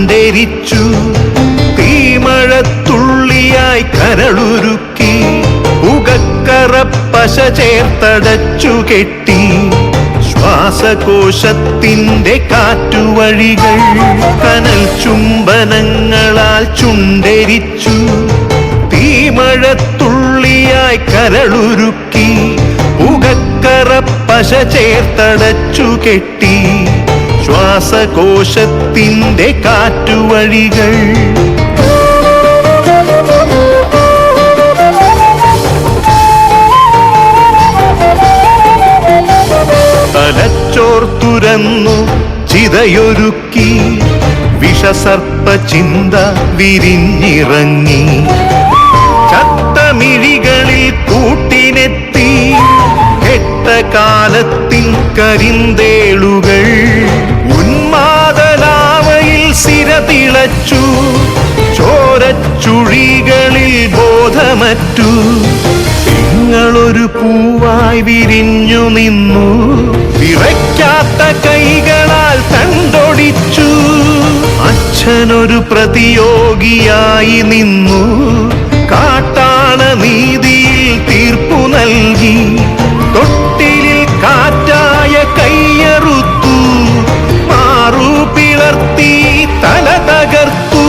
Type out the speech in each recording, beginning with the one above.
ചുണ്ടെരിച്ചു. തീമഴത്തുള്ളിയായി കരളുരുക്കി പുകക്കറപ്പശ ചേർത്തടച്ചു കെട്ടി. ശ്വാസകോശത്തിന്റെ കാറ്റുവഴികൾ കനൽ ചുംബനങ്ങളാൽ ചുണ്ടെരിച്ചു. തീമഴത്തുള്ളിയായി കരളുരുക്കി പുകക്കറപ്പശ ചേർത്തടച്ചു കെട്ടി. ശ്വാസകോശത്തിന്റെ കാറ്റുവഴികൾ തലച്ചോർ തുരന്നു ചിതയൊരുക്കി. വിഷസർപ്പ ചിന്ത വിരിഞ്ഞിറങ്ങി. ചത്തമിഴികളിൽ കൂട്ടിനെത്തി. കെട്ട കാലത്തിൻ കരിന്തേളുകൾ ഉന്മാദലാവയിൽ സിരതിളച്ചു. ചോരച്ചുഴികളിൽ ബോധമറ്റു. നിങ്ങളൊരു പൂവായി വിരിഞ്ഞു നിന്നു. വിറയ്ക്കാത്ത കൈകളാൽ തണ്ടൊടിച്ചു. അച്ഛനൊരു പ്രതിയോഗിയായി നിന്നു. കാട്ടാന നീതിയിൽ തീർപ്പു നൽകി. തൊട്ടിലിൽ കാറ്റായ കൈയറുത്തു. മാറു പിളർത്തി തല തകർത്തു.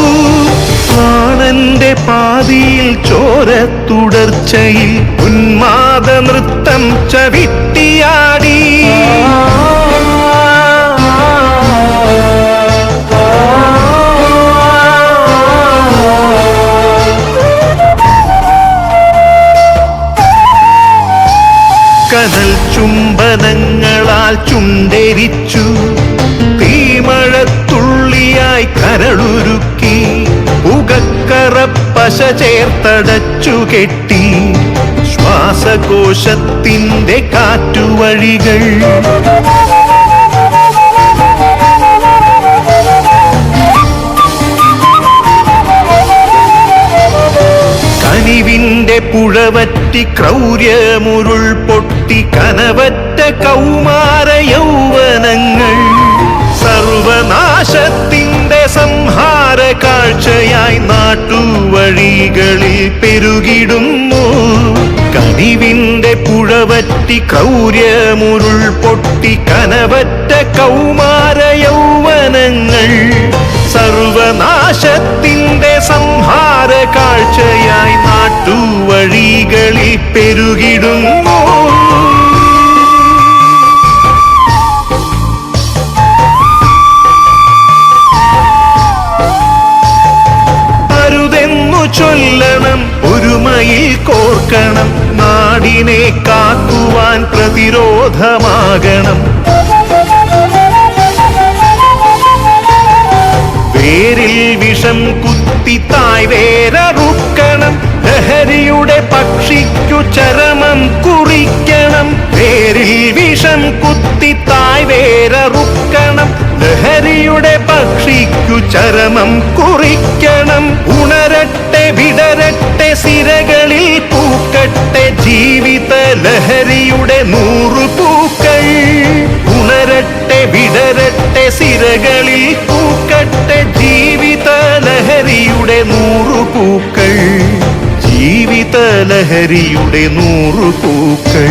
പ്രാണന്റെ പാതിയിൽ ചോര തുടർച്ചയിൽ ഉന്മാദ നൃത്തം ചവിട്ടിയാടി. കനൽ ചുംബനങ്ങളാൽ ചുണ്ടെരിച്ചു. തീമഴത്തുള്ളിയായി കരളുരുക്കി പുകക്കറപ്പശ ചേർത്തടച്ചു കെട്ടി. ശ്വാസകോശത്തിന്റെ കാറ്റുവഴികൾ കനിവിന്റെ പുഴവറ്റി ക്രൗര്യമുരുൾ പൊട്ടി. കനവറ്റ കൗമാര യൗവനങ്ങൾ സർവനാശത്തിന്റെ സംഹാര കാഴ്ചയായി നാട്ടുവഴികളിൽ പെരുകിടുന്നു. കനിവിന്റെ പുഴവറ്റി ക്രൗര്യമുരുൾ പൊട്ടി. കനവറ്റ കൗമാര യൗവനങ്ങൾ സർവനാശത്തിന്റെ സംഹാര കാഴ്ചയായി നാട്ടുവഴികളിൽ പെരുകിടുന്നു. അരുതെന്നു ചൊല്ലണം, ഒരുമയിൽ കോർക്കണം. നാടിനെ കാക്കുവാൻ പ്രതിരോധമാകണം. വേരിൽ വിഷം കുത്തി തായ് വേരറുക്കണം. ലഹരിയുടെ പക്ഷിക്കു ചരമം കുറിക്കണം. വേരിൽ വിഷം കുത്തി തായ് വേരറുക്കണം. ലഹരിയുടെ പക്ഷിക്കു ചരമം കുറിക്കണം. ഉണരട്ടെ വിടരട്ടെ സിരകളിൽ പൂക്കട്ടെ ജീവിത ലഹരിയുടെ 100 പൂക്കൾ. ഉണരട്ടെ വിടരട്ടെ സിരകളിൽ പൂക്കട്ടെ ജീവിത ലഹരിയുടെ 100 പൂക്കൾ. ജീവിത ലഹരിയുടെ 100 പൂക്കൾ.